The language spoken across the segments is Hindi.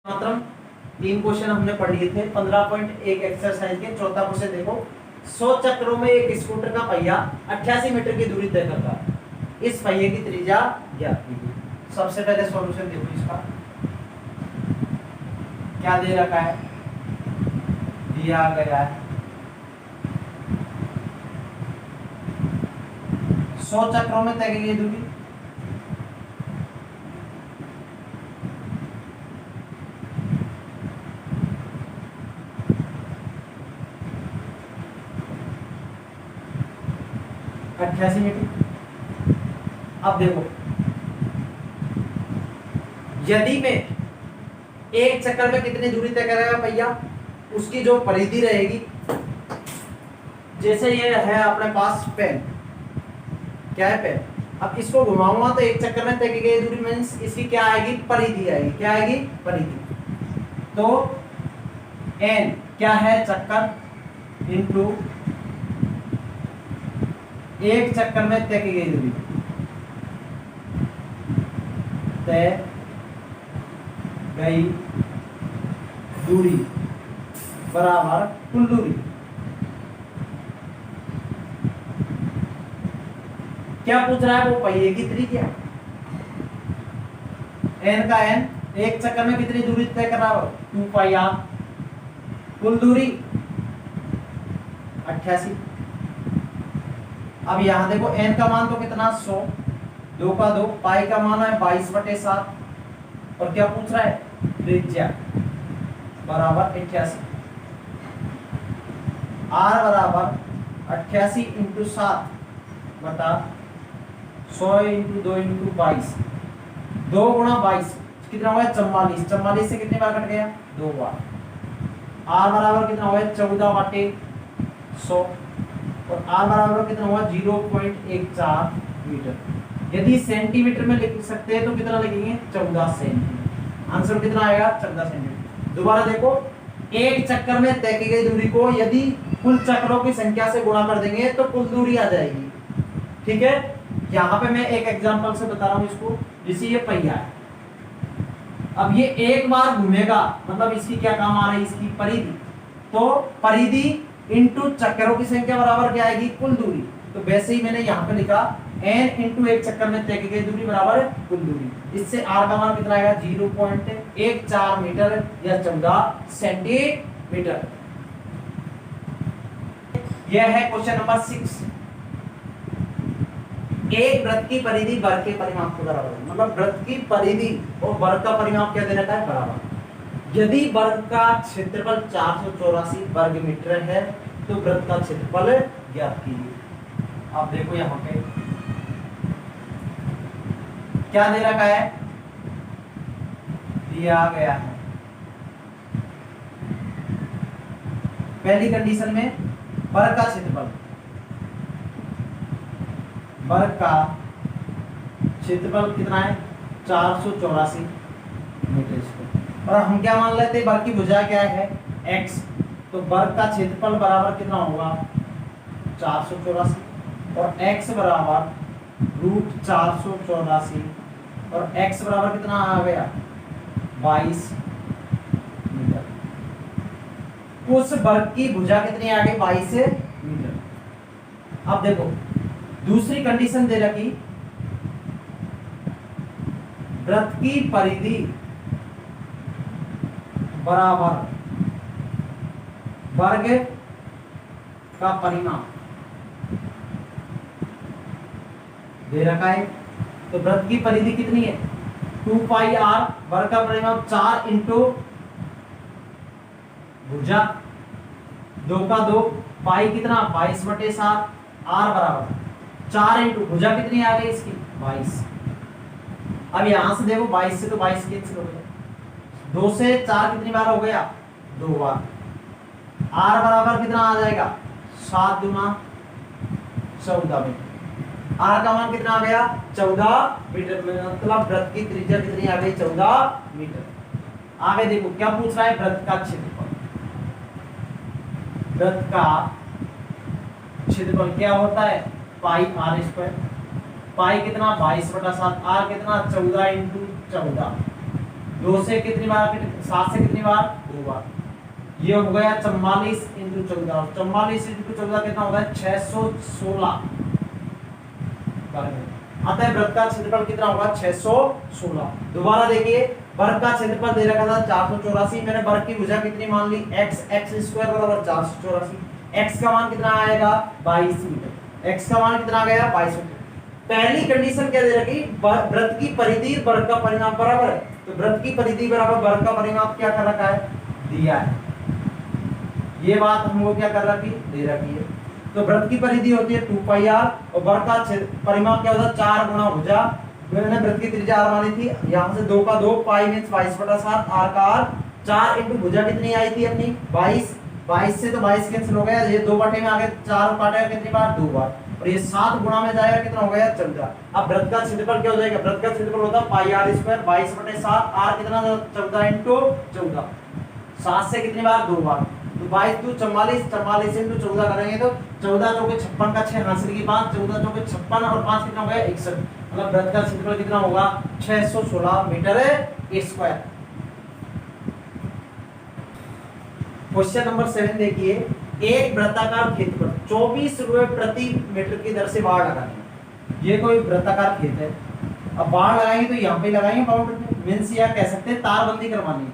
मात्र 3 क्वेश्चन हमने पढ़ लिए थे। 15.1 एक्सरसाइज के चौथा क्वेश्चन देखो। 100 चक्रों में एक स्कूटर का पहिया 88 मीटर की दूरी तय करता है। इस पहिए की त्रिज्या ज्ञात कीजिए। सबसे पहले सॉल्यूशन देखो इसका। क्या दे रखा है? दिया गया है 100 चक्रों में तय की गई दूरी अट्ठासी मीटर। अब देखो, यदि मैं एक चक्कर में कितनी दूरी तय करेगा भैया, उसकी जो परिधि रहेगी, जैसे ये है अपने पास पेन, क्या है पेन, अब इसको घुमाऊंगा तो एक चक्कर में तय की गई दूरी मींस इसकी क्या आएगी? परिधि आएगी। क्या आएगी? परिधि। तो एन क्या है? चक्कर इनटू एक चक्कर में तय की गई दूरी, तय गई दूरी बराबर कुल दूरी। क्या पूछ रहा है? वो पहिए की त्रिज्या, एन का एन, एक चक्कर में कितनी दूरी तय कर रहा हो? 2 पाई आर। कुल दूरी 88। अब यहां देखो, एन का मान तो कितना? 100, 2 का 2, पाई का मान है 22/7 और क्या पूछ रहा है? त्रिज्या बराबर 88। आर बराबर 88 इंटू 7 बता 100 इंटू 2 इंटू 22, 2 गुणा 22 कितना हुआ? 44। 44 से कितनी बार कट गया? 2 बार। आर बराबर कितना हुआ? 14/100 और आर बराबर कितना हुआ? 0.14 मीटर। यदि सेंटीमीटर में लिख सकते हैं तो कितना लिखेंगे? 14 सेंटीमीटर। आंसर कितना आएगा? 14 सेंटीमीटर। दोबारा देखो, एक चक्कर में तय की गई दूरी को यदि कुल चक्रों की संख्या से गुणा कर देंगे तो कुल दूरी आ जाएगी। ठीक है, यहाँ पे मैं एक एग्जांपल से बता रहा हूँ इसको। जैसे ये पहिया है, अब ये एक बार घूमेगा, मतलब इसकी क्या काम आ रही है? इसकी परिधि। तो परिधि इंटू चक्रों की संख्या बराबर क्या आएगी? कुल दूरी। तो वैसे ही मैंने यहाँ पे लिखा n इंटू एक चक्कर में तय की गई दूरी बराबर कुल दूरी। इससे r का मान कितना आएगा? 0.14 मीटर या 14 सेंटीमीटर। यह है क्वेश्चन नंबर 6। एक वृत्त की परिधि वर्ग के परिमाप के बराबर है। मतलब वृत्त की परिधि और वर्ग का परिमाप क्या दे रखा है? बराबर। यदि वर्ग का क्षेत्रफल 484 वर्ग मीटर है तो वृत्त का क्षेत्रफल ज्ञात कीजिए। आप देखो यहाँ पे क्या दे रखा है? दिया गया है पहली कंडीशन में वर्ग का क्षेत्रफल, वर्ग का क्षेत्रफल कितना है? 484 मीटर स्क्वायर। और हम क्या मान लेते हैं? वर्ग की भुजा क्या है? x। तो वर्ग का क्षेत्रफल बराबर कितना होगा? 484 और x बराबर √484 और x बराबर कितना आ गया? 22 मीटर। उस वर्ग की भुजा कितनी आ गई? 22 मीटर। अब देखो, दूसरी कंडीशन दे रखी, वृत्त की परिधि बराबर वर्ग का परिमाप दे रखा है। तो वृत्त की परिधि कितनी है? 2 पाई आर, वर्ग का परिमाप 4 इंटू भुजा 2 का 2, पाई कितना? 22/7, आर बराबर 4 इंटू भुजा कितनी आ गई इसकी? 22। अब यहां से देखो, 22 से तो 22 कैंसिल हो गया, 2 से 4 कितनी बार हो गया? 2 बार। आर बराबर कितना आ जाएगा? 7 दूना 14 मीटर। आर का मान कितना आ गया? 14 मीटर। मतलब वृत्त की त्रिज्या कितनी आ गई? 14 मीटर। आगे देखो क्या पूछ रहा है? वृत्त का क्षेत्रफल। वृत्त का क्षेत्रफल क्या होता है? पाई आर स्क्वायर। पाई कितना 22/7, आर कितना 14 × 14 2 से कितनी बार, 7 से कितनी बार, 2 बार। ये हो गया 44 इंटू 14, 44 इंटू 14 कितना होगा 616। अतः वृत्त का क्षेत्रफल कितना होगा 616। दोबारा देखिए, वर्ग का क्षेत्रफल दे रखा था 484, मैंने वर्ग की भुजा कितनी मान ली x, x² बराबर 484। x का मान कितना आएगा 22 मीटर, x का मान कितना आ गया 22 मीटर। पहली कंडीशन क्या दे रखी, वृत्त की परिधि वर्ग का परिमाप बराबर है, तो वृत्त की परिधि बराबर वर्ग का परिमाप क्या कर रखा है, दिया है। ये बात हमको क्या कर रखी, दे रखी है। तो वृत्त की परिधि होती है 2πr और वर्ग का परिमाप क्या होता है 4 गुना भुजा। मैंने वृत्त की त्रिज्या r मानी थी, यहाँ से 2 का 2, पाई मींस 22/7, r का r, 4 इंटू भुजा कितनी आई थी अपनी 22, 22 से तो 22 कैंसिल हो गया, ये 2 बटे में आ गया 4 काटेगा कितनी बार 2 बार, और ये 7 गुना में जाएगा कितना हो गया 14। अब वृत्त का क्षेत्रफल क्या हो जाएगा, वृत्त का क्षेत्रफल होता है पाई r स्क्वायर 22/7, r कितना 14 इंटू 14, 7 से कितनी बार 2 बार, तो 22 2 44, 44 इंटू 14 करेंगे तो 14 चौके 56 का 6 हासिल की 5, 14 चौके 56 और 5 कितना हो गया 61, मतलब वृत्त का क्षेत्रफल कितना होगा 616 मीटर स्क्वायर। क्वेश्चन नंबर 7 देखिए, एक वृत्ताकार खेत पर 24 रुपए प्रति मीटर की दर से बाढ़ लगानी। ये कोई वृत्ताकार खेत है, अब बाढ़ लगाएंगे तो यहाँ पे लगाएंगे बाउंड्री पे, मींस या कह सकते हैं तारबंदी करवानी है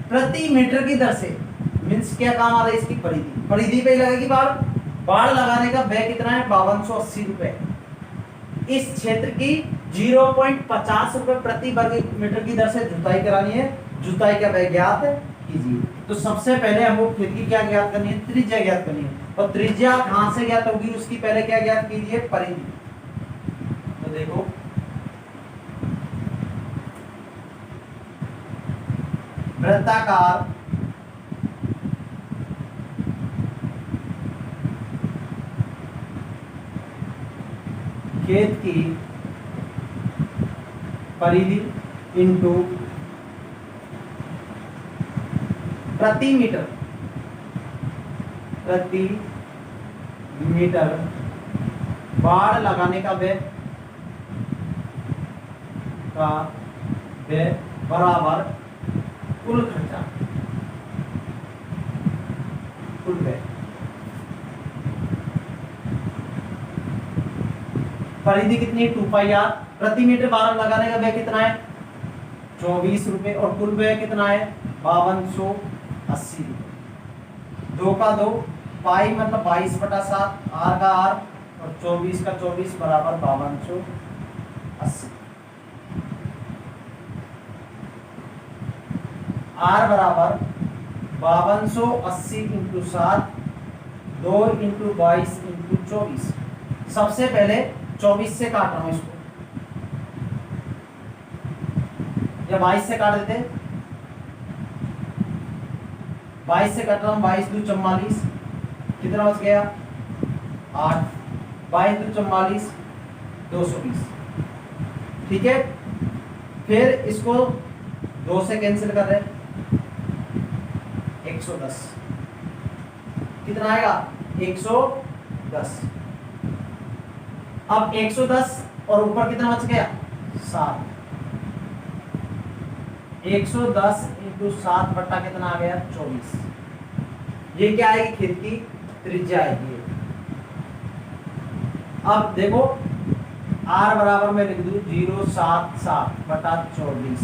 प्रति मीटर की दर से, मींस क्या काम आ रहा है इसकी परिधि, परिधि पे लगेगी बाढ़। बाढ़ लगाने का व्यय कितना है 5280 रुपए। इस क्षेत्र की 0.50 रुपए प्रति वर्ग मीटर की दर से जुताई करानी है, जुताई का व्यय ज्ञात कीजिए। तो सबसे पहले हमको खेत की क्या ज्ञात करनी है, त्रिज्या ज्ञात करनी है, और त्रिज्या कहां से ज्ञात होगी उसकी पहले क्या ज्ञात कीजिए, परिधि। तो देखो वृत्ताकार खेत की परिधि इंटू प्रति मीटर बाढ़ लगाने का व्यय बराबर कुल खर्चा, कुल व्यय। परिधि कितनी है 2πr, प्रति मीटर बाढ़ लगाने का व्यय कितना है 24 रुपए, और कुल व्यय कितना है 5280 रुपए। 2 का 2, पाई मतलब 22/7, r का r और 24 का 24 बराबर 5280। r बराबर 5280 इंटू 7, 2 इंटू 22 इंटू 24। सबसे पहले 24 से काट रहा हूं इसको, या 22 से काट देते, 22 से काट रहा हूं, 22 2 44, कितना बच गया 8, 22 2 44 220। ठीक है, फिर इसको 2 से कैंसिल कर रहे 110, कितना आएगा 110। अब 110 और ऊपर कितना बच गया 7, 110 इंटू 7 बट्टा कितना आ गया 24। ये क्या आएगी, खेत की त्रिज्या आएगी। अब देखो r बराबर मैं लिख दूं 077 बटा 24,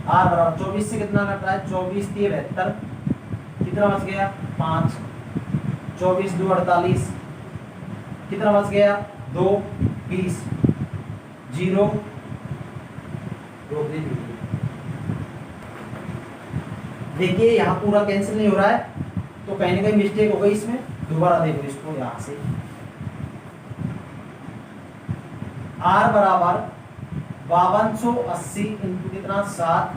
r बराबर 24 से कितना घटा है 24 3 72, कितना बच गया 5, 24 2 48, कितना बच गया 2 20, 0 रोक दीजिए। देखिए यहाँ पूरा कैंसिल नहीं हो रहा है, तो कहीं ना कहीं मिस्टेक हो गई इसमें, दोबारा देखो इसको यहाँ से। r बराबर 5280 इंटू कितना 7,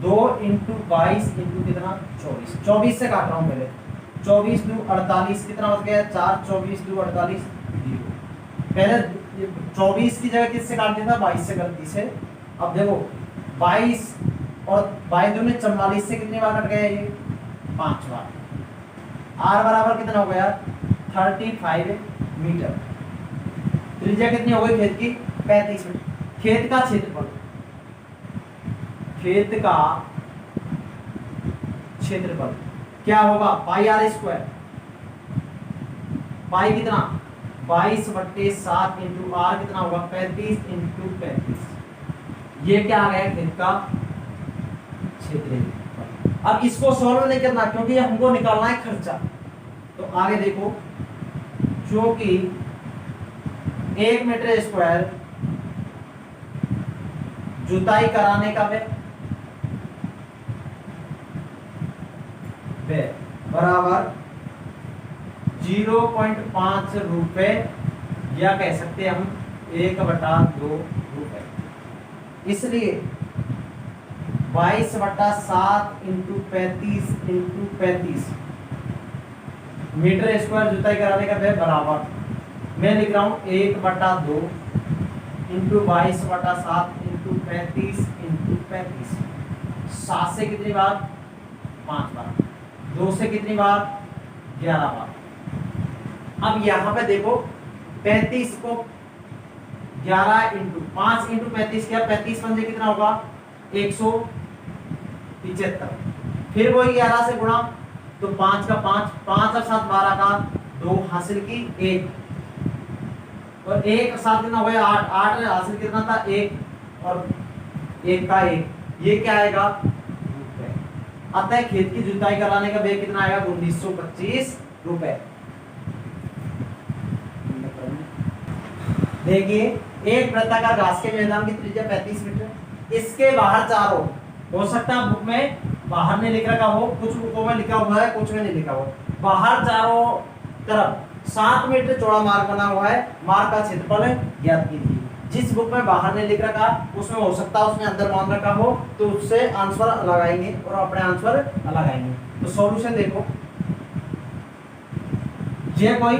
2 इंटू 22 इंटू कितना 24, 24 से काट रहा हूँ पहले, 24 2 48, कितना बच गया 4, 24 2 48 0। पहले 24 की जगह किससे काट दिया था 22 से, गलती से। अब देखो 22 और 22 दूनी 44 से कितनी बार कट गया ये 5 बार। r बराबर कितना हो गया 35 मीटर। त्रिज्या कितनी हो गई खेत की 35 मीटर। खेत का क्षेत्रफल खेत का क्षेत्रफल क्या होगा, पाई आर स्क्वायर। पाई कितना 22/7 इंटू आर कितना होगा 35 इंटू 35। ये क्या आ गया खेत का क्षेत्रफल। अब इसको सॉल्व नहीं करना क्योंकि हमको निकालना है खर्चा। तो आगे देखो, जो कि 1 मीटर स्क्वायर जुताई कराने का व्यय बराबर 0.5 रुपए, या कह सकते हैं हम 1/2 रुपए। इसलिए 22/7 इंटू 35 इंटू 35 मीटर स्क्वायर जुताई कराने का व्यय बराबर, मैं लिख रहा हूं 1/2 इंटू 22/7 इंटू 35 इंटू 35। 7 से कितनी बार 5 बार, 2 से कितनी बार 11 बार। अब यहाँ पे देखो 35 को 11 इंटू 5 इंटू 35 क्या, 35 पंजे कितना होगा 175। फिर वही 11 से गुणा, तो 5 का 5, 5 और 7 12 का 2 हासिल की 1, और 1 और 7 कितना हो गया 8, 8 हासिल कितना था 1, और 1 का 1, ये क्या आएगा रुपए। अतः खेत की जुताई कराने का व्यय कितना आएगा 1925 रुपए। देखिए, एक वृत्ताकार घास के मैदान की त्रिज्या 35 मीटर, इसके बाहर चारों, हो सकता है बुक में बाहर नहीं लिख रखा हो, कुछ बुकों में लिखा हुआ है, कुछ में नहीं लिखा हुआ, बाहर चारों तरफ 7 मीटर चौड़ा मार्ग बना हुआ है। मार्ग का क्षेत्रफल ज्ञात कीजिए। जिस बुक में बाहर नहीं लिख रखा उसमें हो सकता है उसने अंदर मान रखा हो, तो उससे आंसर लगाएंगे और अपने आंसर लगाएंगे। तो सॉल्यूशन देखो, ये कोई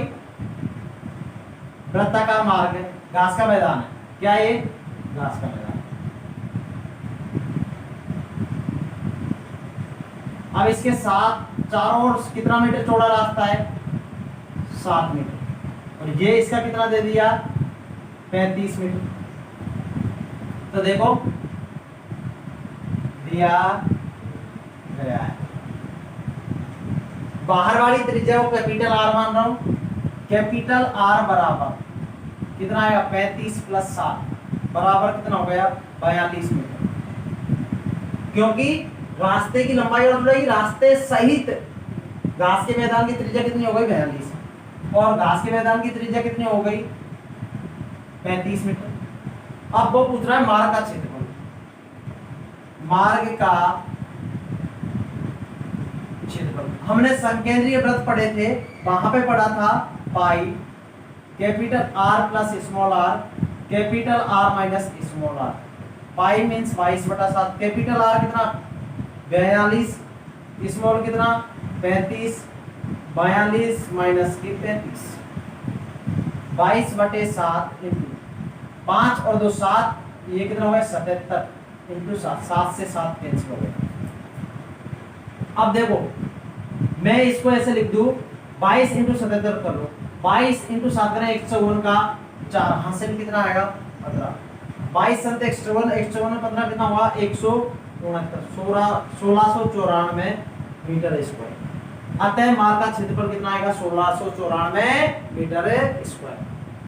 वृत्ताकार मार्ग है, घास का मैदान है, क्या ये घास का मैदान। अब इसके साथ चारों ओर कितना मीटर चौड़ा रास्ता है 7 मीटर, और ये इसका कितना दे दिया 35 मीटर। तो देखो दिया गया है, बाहर वाली त्रिज्या को कैपिटल आर मान रहा हूं, कैपिटल आर बराबर कितना आएगा 35 प्लस 7 बराबर कितना हो गया 42 मीटर। क्योंकि रास्ते की लंबाई और चौड़ाई रास्ते सहित घास के मैदान की त्रिज्या कितनी हो गई 42, और घास के मैदान की त्रिज्या कितनी हो गई 35 मीटर। अब वो पूछ रहा है मार्ग का क्षेत्रफल। मार्ग का क्षेत्रफल हमने समकेंद्रीय वृत्त पढ़े थे, वहां पे पढ़ा था pi capital R plus small r capital R minus small r. Pi means 22/7, capital R कितना 42, स्मॉल कितना 35, 42 माइनस की 35, 22/7 इंटू 5 और 2 7, ये कितना हो गया 77 इंटू 7, 7 से 7 कैंसिल हो गया। अब देखो मैं इसको ऐसे लिख दूं 22 इंटू 77 कर लो, 22 इंटू 7 करें 154 का 4, हासिल कितना आएगा 15, 22 7 154, 154 में 15 कितना हुआ 169, 1694 मीटर स्क्वायर। अतः मार्ग का क्षेत्रफल कितना आएगा 1694 मीटर स्क्वायर।